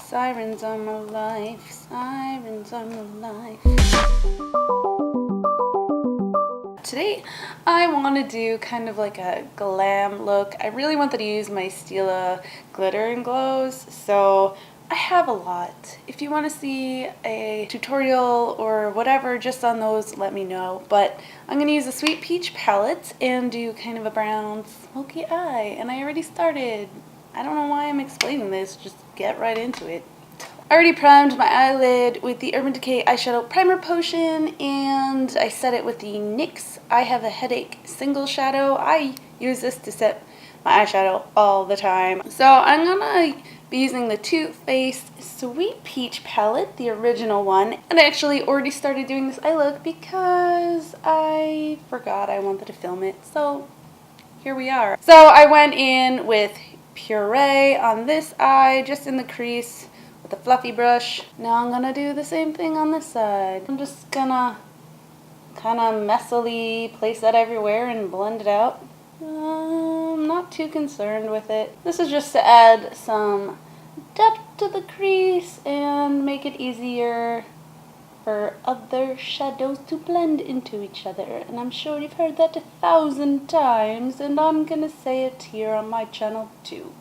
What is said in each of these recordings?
Sirens are my life, sirens are my life. Today I want to do kind of like a glam look. I really wanted to use my Stila glitter and glows, so I have a lot. If you want to see a tutorial or whatever just on those, let me know. But I'm going to use a Sweet Peach palette and do kind of a brown smoky eye. And I already started. I don't know why I'm explaining this, just get right into it. I already primed my eyelid with the Urban Decay Eyeshadow Primer Potion, and I set it with the NYX I Have a Headache Single Shadow. I use this to set my eyeshadow all the time. So I'm gonna be using the Too Faced Sweet Peach palette, the original one. And I actually already started doing this eye look because I forgot I wanted to film it. So here we are. So I went in with Puree on this eye, just in the crease with a fluffy brush. Now I'm gonna do the same thing on this side. I'm just gonna kind of messily place that everywhere and blend it out. I'm not too concerned with it. This is just to add some depth to the crease and make it easier for other shadows to blend into each other. And I'm sure you've heard that 1,000 times, and I'm gonna say it here on my channel too.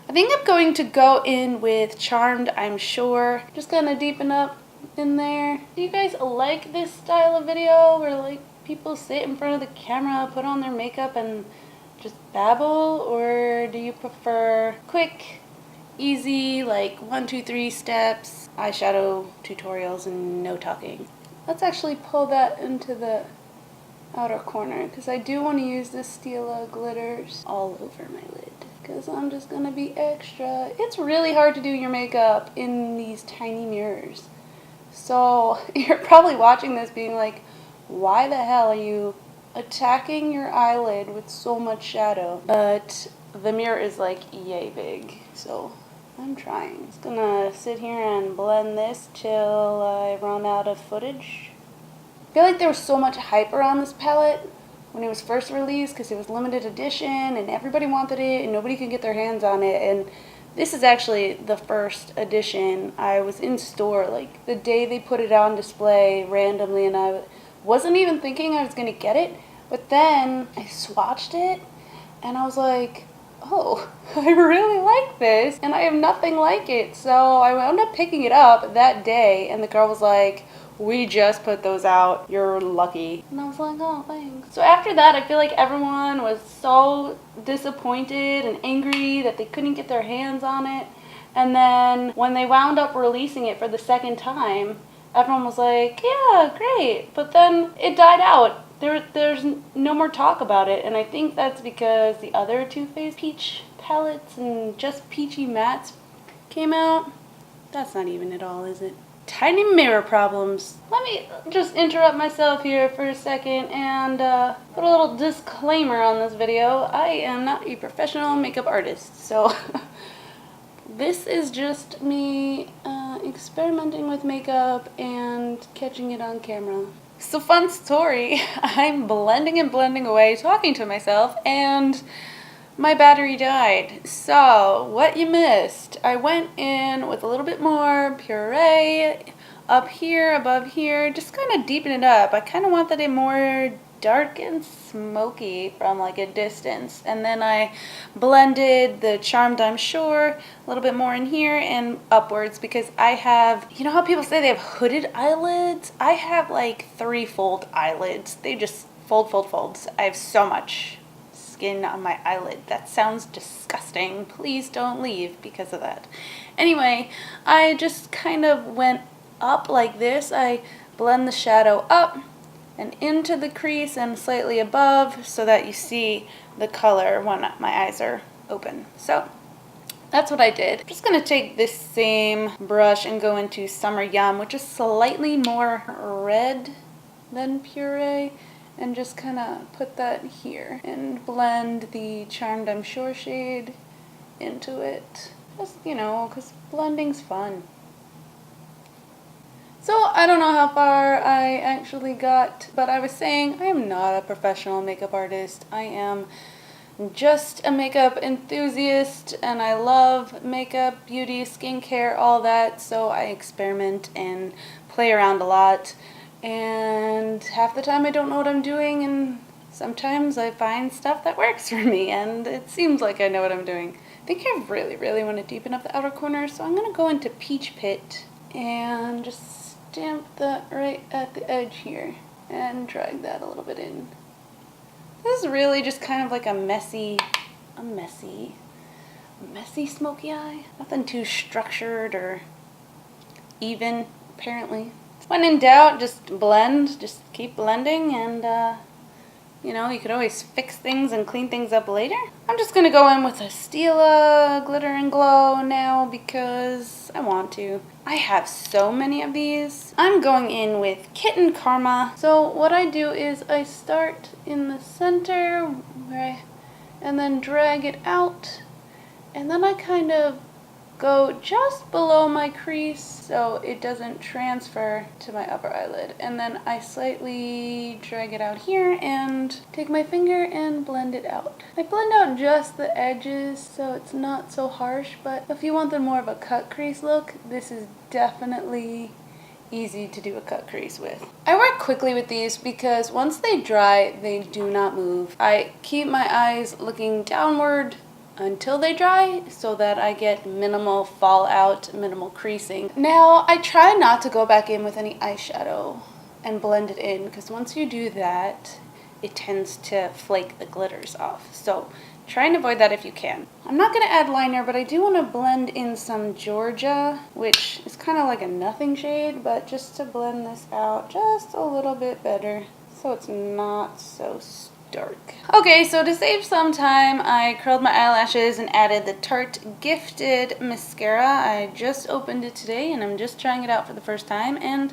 I think I'm going to go in with Charmed, I'm sure. Just gonna deepen up in there. Do you guys like this style of video where like people sit in front of the camera, put on their makeup and just babble? Or do you prefer quick, easy, like 1, 2, 3 steps, eyeshadow tutorials and no talking? Let's actually pull that into the outer corner because I do want to use this Stila glitters all over my lid because I'm just gonna be extra. It's really hard to do your makeup in these tiny mirrors. So you're probably watching this being like, why the hell are you attacking your eyelid with so much shadow? But the mirror is like yay big, so I'm trying. Just gonna sit here and blend this till I run out of footage. I feel like there was so much hype around this palette when it was first released because it was limited edition and everybody wanted it and nobody could get their hands on it. And this is actually the first edition. I was in store like the day they put it on display randomly, and I wasn't even thinking I was gonna get it, but then I swatched it and I was like, oh, I really like this and I have nothing like it. So I wound up picking it up that day and the girl was like, we just put those out, you're lucky. And I was like, oh, thanks. So after that, I feel like everyone was so disappointed and angry that they couldn't get their hands on it. And then when they wound up releasing it for the second time, everyone was like, yeah, great. But then it died out. There's no more talk about it. And I think that's because the other Too Faced Peach palettes and just peachy mattes came out. That's not even it all, is it? Tiny mirror problems. Let me just interrupt myself here for a second and put a little disclaimer on this video. I am not a professional makeup artist, so this is just me experimenting with makeup and catching it on camera. So fun story, I'm blending and blending away, talking to myself, and my battery died. So what you missed, I went in with a little bit more Puree up here, above here, just kind of deepen it up. I kind of wanted it more dark and smoky from like a distance. And then I blended the Charmed, I'm sure, a little bit more in here and upwards because I have, you know how people say they have hooded eyelids? I have like 3-fold eyelids. They just folds. I have so much skin on my eyelid. That sounds disgusting. Please don't leave because of that. Anyway, I just kind of went up like this. I blend the shadow up and into the crease and slightly above so that you see the color when my eyes are open. So that's what I did. I'm just going to take this same brush and go into Summer Yum, which is slightly more red than Puree, and just kind of put that here and blend the Charmed, I'm Sure shade into it. Just, you know, because blending's fun. So I don't know how far I actually got, but I was saying I am not a professional makeup artist. I am just a makeup enthusiast and I love makeup, beauty, skincare, all that, so I experiment and play around a lot, and half the time I don't know what I'm doing, and sometimes I find stuff that works for me and it seems like I know what I'm doing. I think I really want to deepen up the outer corner, so I'm going to go into Peach Pit and just stamp that right at the edge here and drag that a little bit in. This is really just kind of like a messy smoky eye. Nothing too structured or even, apparently. When in doubt, just blend, just keep blending, and you know, you could always fix things and clean things up later. I'm just gonna go in with a Stila Glitter and Glow now because I want to. I have so many of these. I'm going in with Kitten Karma. So what I do is I start in the center and then drag it out, and then I kind of go just below my crease so it doesn't transfer to my upper eyelid, and then I slightly drag it out here and take my finger and blend it out. I blend out just the edges so it's not so harsh, but if you want the more of a cut crease look, this is definitely easy to do a cut crease with. I work quickly with these because once they dry, they do not move. I keep my eyes looking downward until they dry so that I get minimal fallout, minimal creasing. Now, I try not to go back in with any eyeshadow and blend it in, because once you do that, it tends to flake the glitters off. So try and avoid that if you can. I'm not going to add liner, but I do want to blend in some Georgia, which is kind of like a nothing shade, but just to blend this out just a little bit better so it's not so dark. Okay, so to save some time, I curled my eyelashes and added the Tarte Gifted Mascara. I just opened it today and I'm just trying it out for the first time, and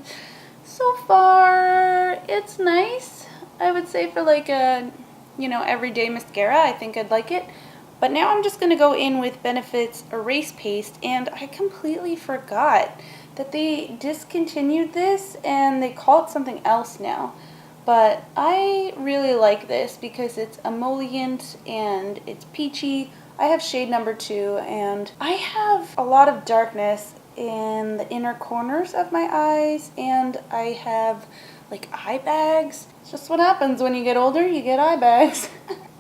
so far it's nice. I would say for like a, you know, everyday mascara, I think I'd like it. But now I'm just going to go in with Benefit's Erase Paste, and I completely forgot that they discontinued this and they call it something else now. But I really like this because it's emollient and it's peachy. I have shade number 2, and I have a lot of darkness in the inner corners of my eyes, and I have like eye bags. It's just what happens when you get older, you get eye bags.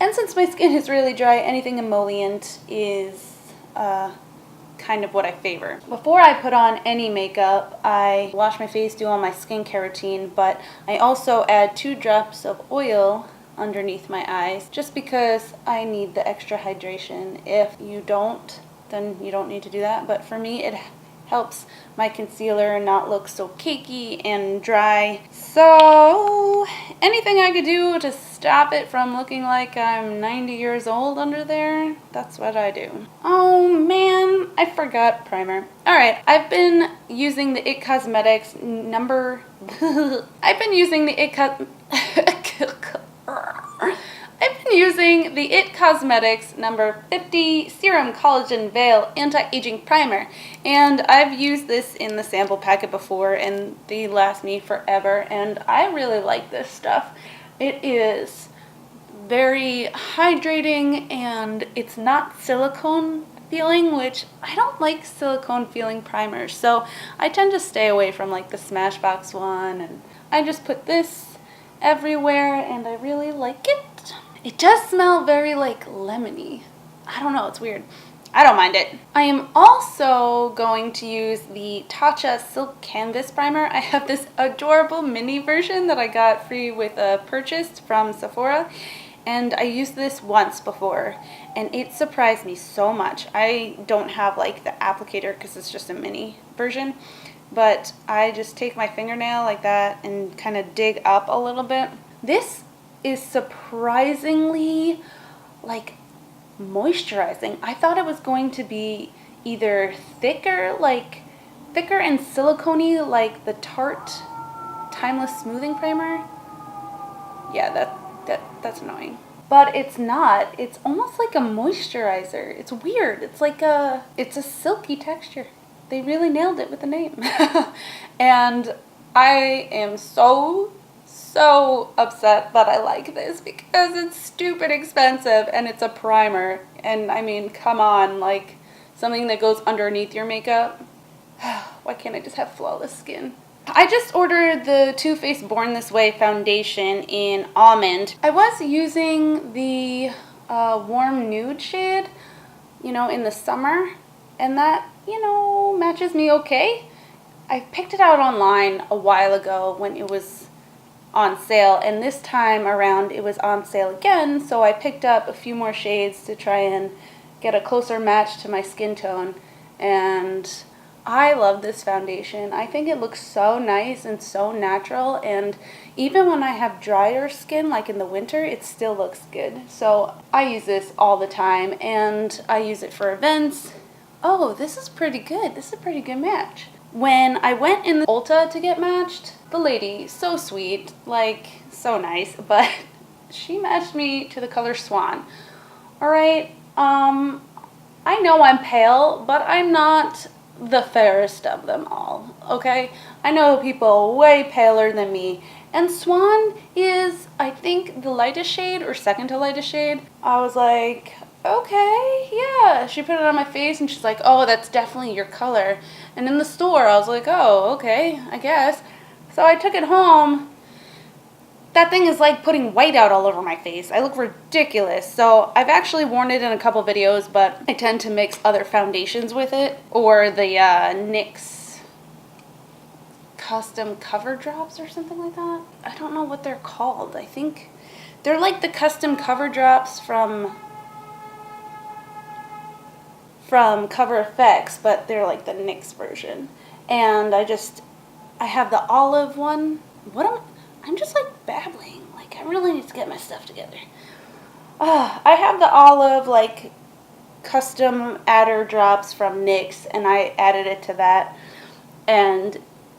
And since my skin is really dry, anything emollient is kind of what I favor. Before I put on any makeup, I wash my face, do all my skincare routine, but I also add 2 drops of oil underneath my eyes just because I need the extra hydration. If you don't, then you don't need to do that, but for me it helps my concealer not look so cakey and dry. So anything I could do to stop it from looking like I'm 90 years old under there, that's what I do. Oh man, I forgot primer. Alright, I've been using the IT Cosmetics IT Cosmetics number 50 Serum Collagen Veil Anti-Aging Primer, and I've used this in the sample packet before and they last me forever, and I really like this stuff. It is very hydrating and it's not silicone feeling, which I don't like silicone feeling primers, so I tend to stay away from like the Smashbox one, and I just put this everywhere and I really like it. It does smell very like lemony. I don't know, it's weird. I don't mind it. I am also going to use the Tatcha Silk Canvas Primer. I have this adorable mini version that I got free with a purchase from Sephora, and I used this once before and it surprised me so much. I don't have like the applicator because it's just a mini version, but I just take my fingernail like that and kind of dig up a little bit. This is surprisingly like moisturizing. I thought it was going to be either thicker and silicone-y like the Tarte Timeless Smoothing Primer. Yeah, that's annoying. But it's not. It's almost like a moisturizer. It's weird. It's like it's a silky texture. They really nailed it with the name. And I am so so upset that I like this because it's stupid expensive and it's a primer. And I mean, come on, like something that goes underneath your makeup. Why can't I just have flawless skin? I just ordered the Too Faced Born This Way foundation in Almond. I was using the warm nude shade, you know, in the summer, and that, you know, matches me okay. I picked it out online a while ago when it was on sale, and this time around it was on sale again, so I picked up a few more shades to try and get a closer match to my skin tone, and I love this foundation. I think it looks so nice and so natural, and even when I have drier skin, like in the winter, it still looks good. So I use this all the time, and I use it for events. Oh, this is pretty good. This is a pretty good match. When I went in the Ulta to get matched, the lady, so sweet, like so nice, but she matched me to the color Swan. All right, I know I'm pale, but I'm not the fairest of them all, okay? I know people way paler than me, and Swan is, I think, the lightest shade or second to lightest shade. I was like, okay, yeah. She put it on my face and she's like, oh, that's definitely your color. And in the store, I was like, oh, okay, I guess. So I took it home. That thing is like putting white out all over my face. I look ridiculous. So I've actually worn it in a couple videos, but I tend to mix other foundations with it, or the NYX custom cover drops or something like that. I don't know what they're called. I think they're like the custom cover drops from Cover FX, but they're like the NYX version. And I have the olive one. I'm just like babbling. Like, I really need to get my stuff together. I have the olive, like, custom adder drops from NYX, and I added it to that. And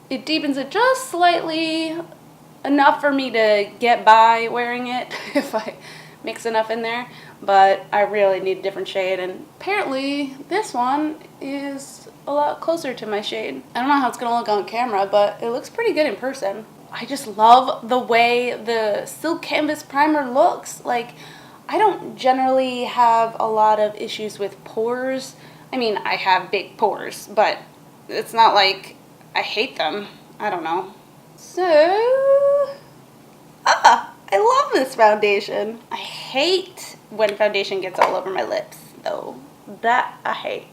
it deepens it just slightly, enough for me to get by wearing it if I mix enough in there. But I really need a different shade, and apparently this one is a lot closer to my shade. I don't know how it's going to look on camera, but it looks pretty good in person. I just love the way the Silk Canvas Primer looks. Like, I don't generally have a lot of issues with pores. I mean, I have big pores, but it's not like I hate them. I don't know. So, I love this foundation. I hate when foundation gets all over my lips, though. That I hate.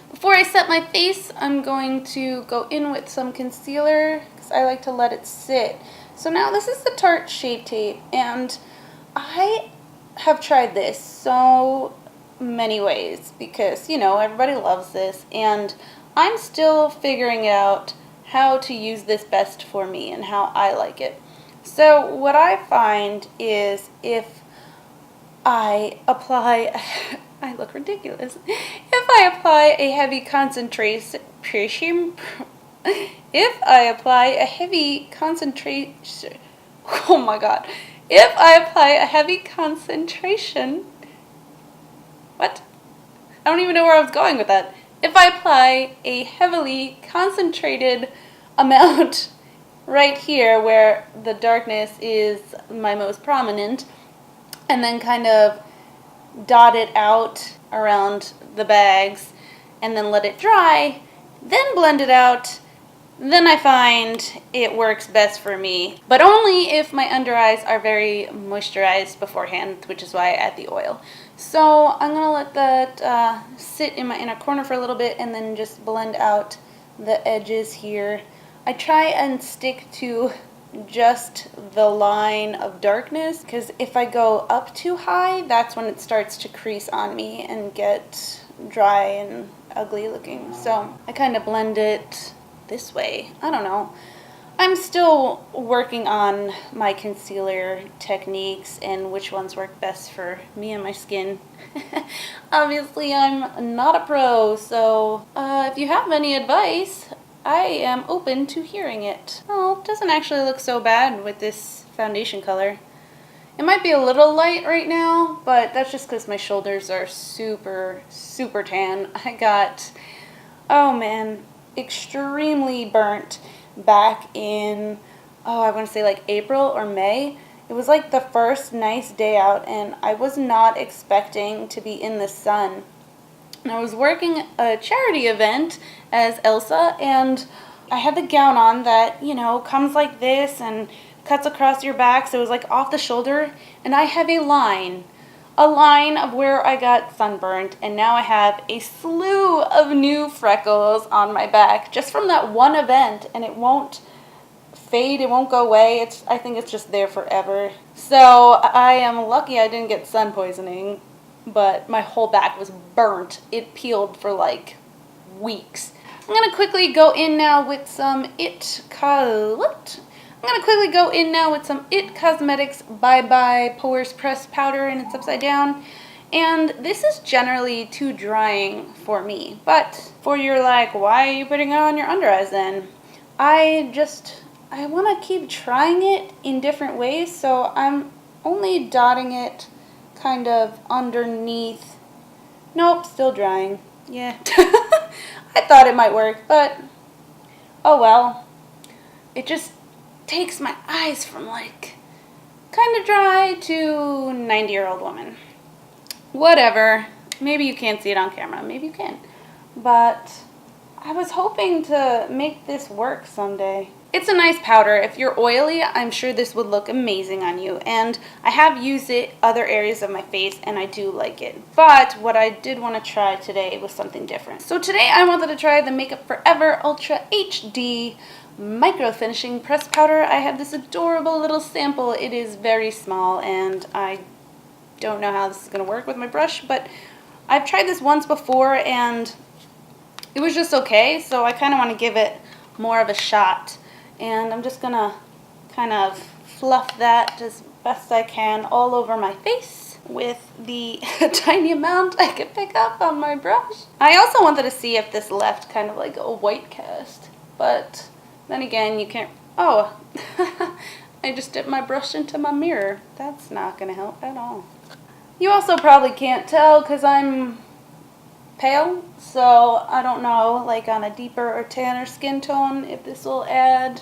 Before I set my face, I'm going to go in with some concealer because I like to let it sit. So now this is the Tarte Shape Tape, and I have tried this so many ways because, you know, everybody loves this, and I'm still figuring out how to use this best for me and how I like it. So what I find is if I apply, I look ridiculous. If I apply a heavy concentration, oh my god. If I apply a heavy concentration, what? I don't even know where I was going with that. If I apply a heavily concentrated amount right here where the darkness is my most prominent, and then kind of dot it out around the bags, and then let it dry, then blend it out, then I find it works best for me. But only if my under eyes are very moisturized beforehand, which is why I add the oil. So I'm going to let that sit in my inner corner for a little bit, and then just blend out the edges here. I try and stick to just the line of darkness, because if I go up too high, that's when it starts to crease on me and get dry and ugly looking. So I kind of blend it this way. I don't know. I'm still working on my concealer techniques and which ones work best for me and my skin. Obviously, I'm not a pro, so if you have any advice, I am open to hearing it. Well, it doesn't actually look so bad with this foundation color. It might be a little light right now, but that's just because my shoulders are super, super tan. I got, oh man, extremely burnt back in oh, I want to say like April or May. It was like the first nice day out, and I was not expecting to be in the sun. And I was working a charity event as Elsa, and I had the gown on that, you know, comes like this and cuts across your back, so it was like off the shoulder, and I have a line of where I got sunburned, and now I have a slew of new freckles on my back just from that one event, and it won't fade, it won't go away. I think it's just there forever. So I am lucky I didn't get sun poisoning, but my whole back was burnt. It peeled for like weeks. I'm gonna quickly go in now with some It Cosmetics Bye Bye Pores Pressed Powder, and it's upside down. And this is generally too drying for me. But for your like, why are you putting it on your under eyes then? I want to keep trying it in different ways, so I'm only dotting it kind of underneath. Nope, still drying. Yeah. I thought it might work, but oh well. It just takes my eyes from like kind of dry to 90-year-old woman. Whatever. Maybe you can't see it on camera. Maybe you can. But I was hoping to make this work someday. It's a nice powder. If you're oily, I'm sure this would look amazing on you. And I have used it other areas of my face, and I do like it. But what I did want to try today was something different. So today I wanted to try the Makeup Forever Ultra HD Micro Finishing Pressed Powder. I have this adorable little sample. It is very small, and I don't know how this is going to work with my brush, but I've tried this once before, and it was just okay. So I kind of want to give it more of a shot. And I'm just going to kind of fluff that as best I can all over my face with the tiny amount I could pick up on my brush. I also wanted to see if this left kind of like a white cast, but then again, you can't. Oh, I just dipped my brush into my mirror. That's not going to help at all. You also probably can't tell because I'm pale, so I don't know, like on a deeper or tanner skin tone, if this will add,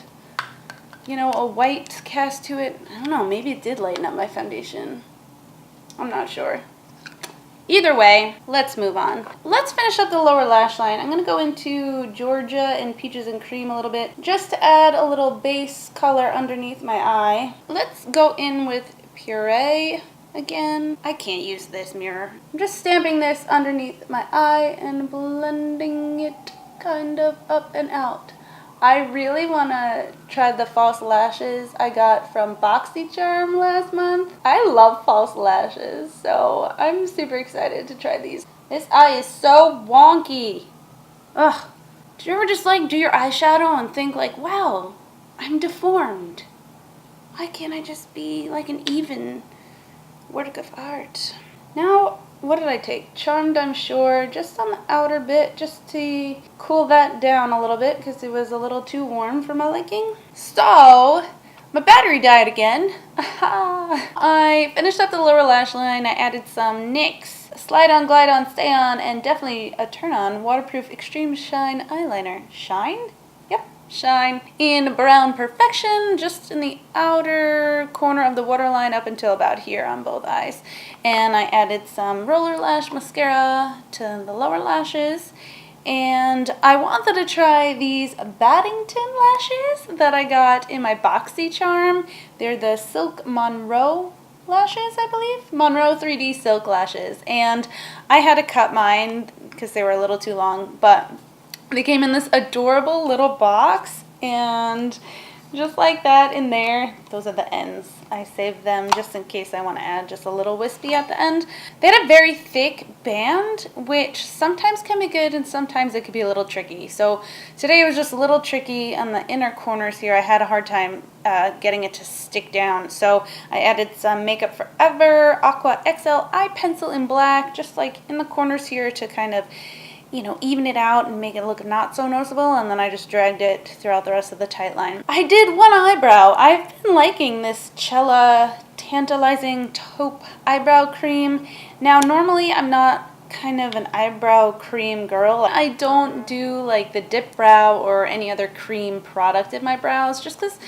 you know, a white cast to it. I don't know, maybe it did lighten up my foundation. I'm not sure. Either way, let's move on. Let's finish up the lower lash line. I'm going to go into Georgia and Peaches and Cream a little bit, just to add a little base color underneath my eye. Let's go in with Puree. Again, I can't use this mirror. I'm just stamping this underneath my eye and blending it kind of up and out. I really want to try the false lashes I got from BoxyCharm last month. I love false lashes, so I'm super excited to try these. This eye is so wonky. Ugh. Did you ever just like do your eyeshadow and think like, wow, I'm deformed? Why can't I just be like an even work of art? Now, what did I take? Charmed, I'm sure, just on the outer bit, just to cool that down a little bit because it was a little too warm for my liking. So, my battery died again. I finished up the lower lash line. I added some NYX Slide On, Glide On, Stay On, and definitely a Turn On Waterproof Extreme Shine Eyeliner. Shine? Yep. Shine in Brown Perfection, just in the outer corner of the waterline up until about here on both eyes. And I added some Roller Lash Mascara to the lower lashes. And I wanted to try these Baddington lashes that I got in my BoxyCharm. They're the Silk Monroe lashes, I believe. Monroe 3D Silk lashes. And I had to cut mine because they were a little too long, but they came in this adorable little box, and just like that in there, those are the ends. I saved them just in case I want to add just a little wispy at the end. They had a very thick band, which sometimes can be good and sometimes it could be a little tricky. So today it was just a little tricky on the inner corners here. I had a hard time getting it to stick down. So I added some Makeup Forever Aqua XL Eye Pencil in black, just like in the corners here to kind of, you know, even it out and make it look not so noticeable, and then I just dragged it throughout the rest of the tight line. I did one eyebrow. I've been liking this Chella Tantalizing Taupe eyebrow cream. Now, normally I'm not kind of an eyebrow cream girl. I don't do like the dip brow or any other cream product in my brows just because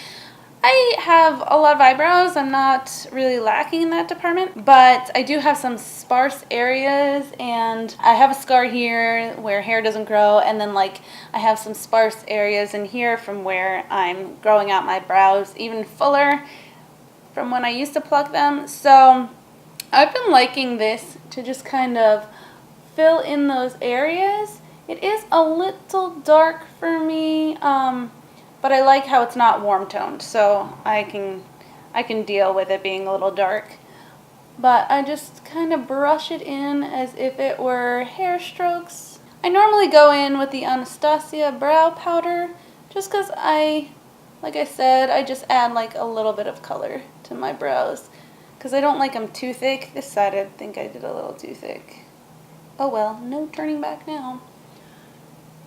I have a lot of eyebrows. I'm not really lacking in that department, but I do have some sparse areas, and I have a scar here where hair doesn't grow, and then like I have some sparse areas in here from where I'm growing out my brows even fuller from when I used to pluck them. So I've been liking this to just kind of fill in those areas. It is a little dark for me, but I like how it's not warm toned, so I can deal with it being a little dark. But I just kind of brush it in as if it were hair strokes. I normally go in with the Anastasia brow powder just because like I said, I just add like a little bit of color to my brows because I don't like them too thick. This side I think I did a little too thick. Oh well, no turning back now.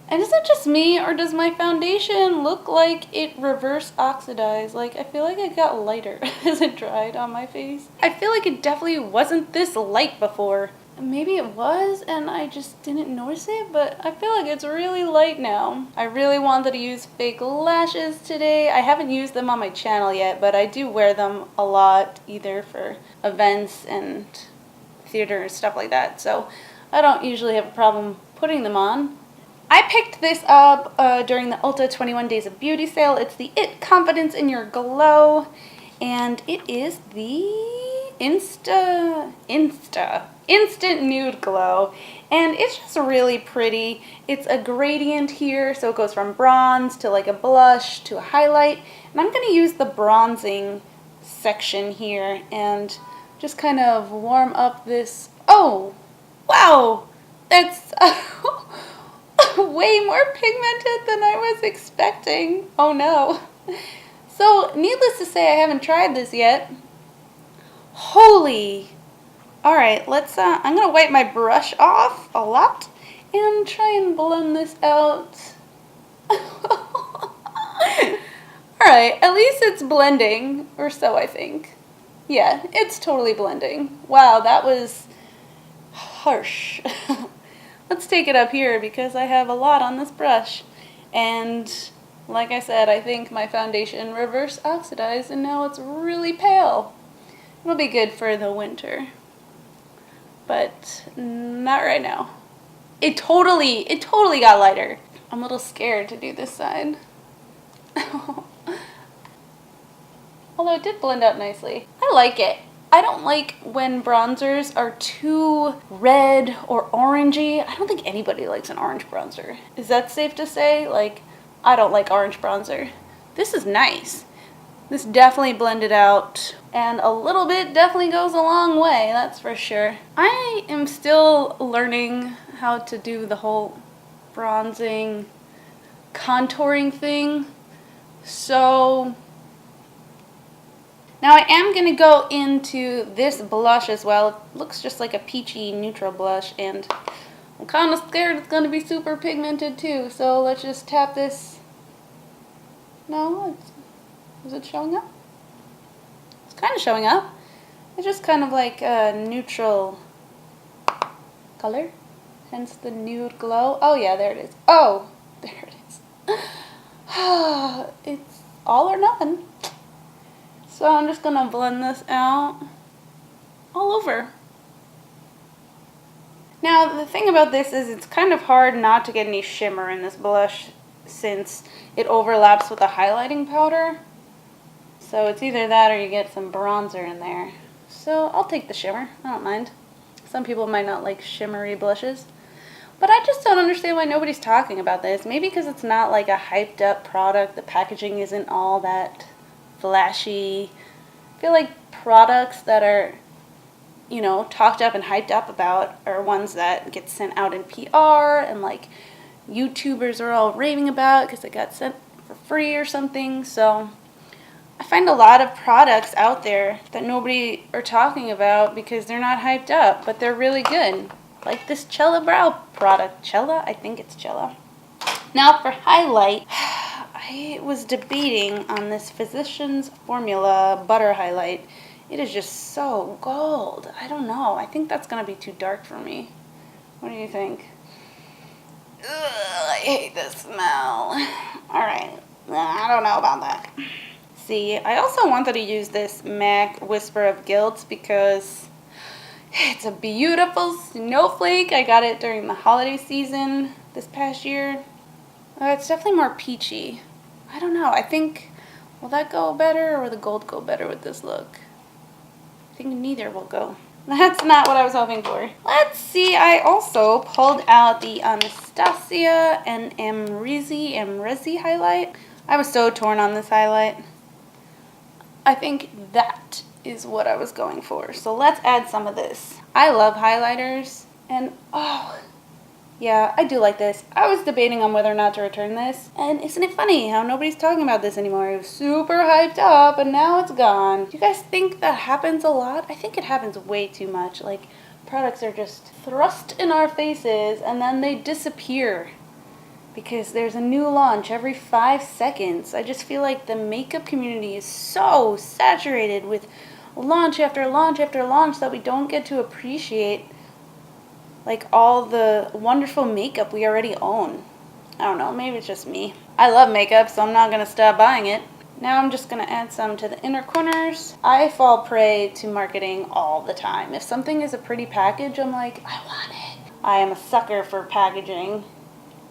And is it just me, or does my foundation look like it reverse oxidized? Like, I feel like it got lighter as it dried on my face. I feel like it definitely wasn't this light before. Maybe it was, and I just didn't notice it, but I feel like it's really light now. I really wanted to use fake lashes today. I haven't used them on my channel yet, but I do wear them a lot, either for events and theater and stuff like that. So I don't usually have a problem putting them on. I picked this up during the Ulta 21 Days of Beauty sale. It's the It Confidence in Your Glow, and it is the Instant Nude Glow, and it's just really pretty. It's a gradient here, so it goes from bronze to like a blush to a highlight, and I'm going to use the bronzing section here and just kind of warm up this. Oh, wow, that's way more pigmented than I was expecting. Oh no. So, needless to say, I haven't tried this yet. Holy. Alright, let's, I'm going to wipe my brush off a lot and try and blend this out. Alright, at least it's blending, or so I think. Yeah, it's totally blending. Wow, that was harsh. Let's take it up here because I have a lot on this brush. And like I said, I think my foundation reverse oxidized and now it's really pale. It'll be good for the winter, but not right now. It totally got lighter. I'm a little scared to do this side. Although it did blend out nicely. I like it. I don't like when bronzers are too red or orangey. I don't think anybody likes an orange bronzer. Is that safe to say? Like, I don't like orange bronzer. This is nice. This definitely blended out, and a little bit definitely goes a long way, that's for sure. I am still learning how to do the whole bronzing, contouring thing. So now I am going to go into this blush as well. It looks just like a peachy neutral blush, and I'm kind of scared it's going to be super pigmented too. So let's just tap this. No, is it showing up? It's kind of showing up. It's just kind of like a neutral color, hence the nude glow. Oh yeah, there it is. Oh, there it is. It's all or nothing. So I'm just gonna blend this out all over. Now the thing about this is it's kind of hard not to get any shimmer in this blush since it overlaps with the highlighting powder. So it's either that or you get some bronzer in there. So I'll take the shimmer, I don't mind. Some people might not like shimmery blushes. But I just don't understand why nobody's talking about this. Maybe because it's not like a hyped up product. The packaging isn't all that flashy. I feel like products that are, you know, talked up and hyped up about are ones that get sent out in PR and like YouTubers are all raving about because it got sent for free or something. So I find a lot of products out there that nobody are talking about because they're not hyped up, but they're really good. Like this Chella brow product. Chella? I think it's Chella. Now for highlight, I was debating on this Physicians Formula Butter Highlight. It is just so gold. I don't know. I think that's going to be too dark for me. What do you think? Ugh, I hate the smell. Alright. I don't know about that. see. I also wanted to use this MAC Whisper of Guilt because it's a beautiful snowflake. I got it during the holiday season this past year. It's definitely more peachy. I don't know. I think, will that go better or will the gold go better with this look? I think neither will go. That's not what I was hoping for. Let's see. I also pulled out the Anastasia and Amrezy highlight. I was so torn on this highlight. I think that is what I was going for. So let's add some of this. I love highlighters, and oh, yeah, I do like this. I was debating on whether or not to return this, and isn't it funny how nobody's talking about this anymore? It was super hyped up, and now it's gone. Do you guys think that happens a lot? I think it happens way too much. Like, products are just thrust in our faces, and then they disappear because there's a new launch every 5 seconds. I just feel like the makeup community is so saturated with launch after launch after launch that we don't get to appreciate like all the wonderful makeup we already own. I don't know, maybe it's just me. I love makeup, so I'm not gonna stop buying it. Now I'm just gonna add some to the inner corners. I fall prey to marketing all the time. If something is a pretty package, I'm like, I want it. I am a sucker for packaging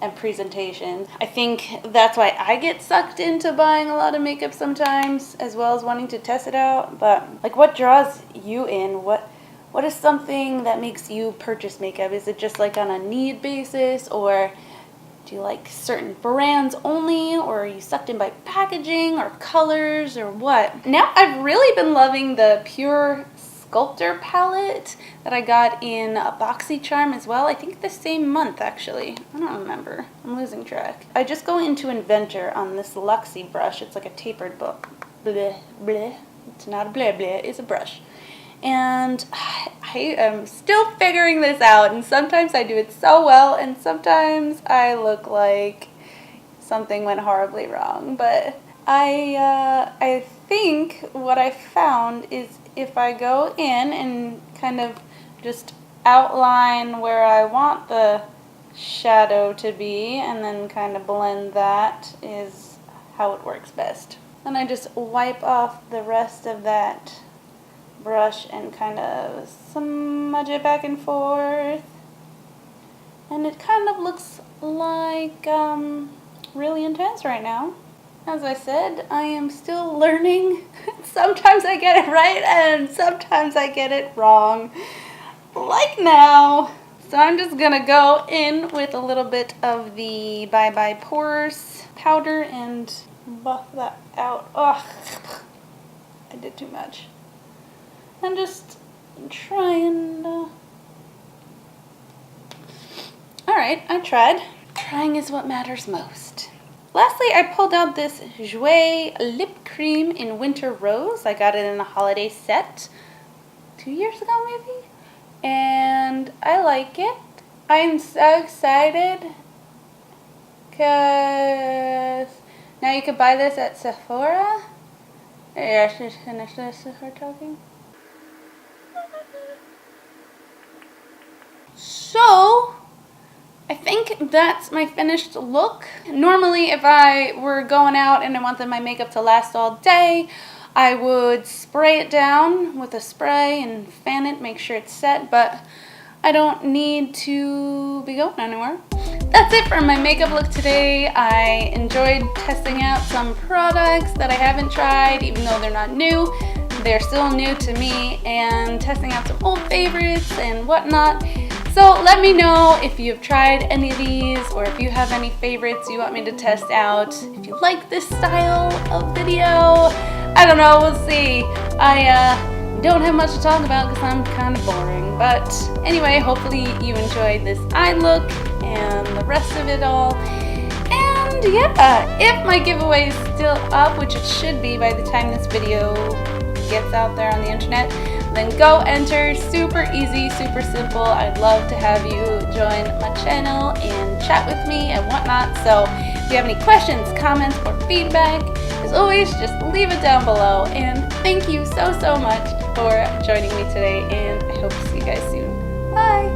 and presentation. I think that's why I get sucked into buying a lot of makeup sometimes, as well as wanting to test it out. But like, what draws you in? What is something that makes you purchase makeup? Is it just like on a need basis, or do you like certain brands only, or are you sucked in by packaging or colors or what? Now I've really been loving the Pur Sculptor palette that I got in a BoxyCharm as well. I think the same month actually. I don't remember. I'm losing track. I just go into Inventor on this Luxie brush. It's like a tapered book. Bleh, bleh. It's not a bleh bleh, it's a brush. And I am still figuring this out, and sometimes I do it so well, and sometimes I look like something went horribly wrong. But I think what I found is if I go in and kind of just outline where I want the shadow to be, and then kind of blend, that is how it works best. Then I just wipe off the rest of that brush and kind of smudge it back and forth, and it kind of looks like really intense right now. As I said, I am still learning. Sometimes I get it right and sometimes I get it wrong, like now. So I'm just gonna go in with a little bit of the Bye Bye Pores powder and buff that out. Ugh, I did too much. I'm just trying. Alright, I tried. Trying is what matters most. Lastly, I pulled out this Jouer lip cream in Winter Rose. I got it in a holiday set 2 years ago maybe. And I like it. I'm so excited because now you can buy this at Sephora. Yeah, I should finish this before talking. So, I think that's my finished look. Normally, if I were going out and I wanted my makeup to last all day, I would spray it down with a spray and fan it, make sure it's set, but I don't need to be going anywhere. That's it for my makeup look today. I enjoyed testing out some products that I haven't tried, even though they're not new. They're still new to me, and testing out some old favorites and whatnot. So let me know if you've tried any of these, or if you have any favorites you want me to test out. If you like this style of video, I don't know, we'll see. I don't have much to talk about because I'm kind of boring. But anyway, hopefully you enjoyed this eye look and the rest of it all. And yeah, if my giveaway is still up, which it should be by the time this video gets out there on the internet, then go enter. Super easy, super simple. I'd love to have you join my channel and chat with me and whatnot. So if you have any questions, comments, or feedback, as always, just leave it down below. And thank you so much for joining me today, and I hope to see you guys soon. Bye!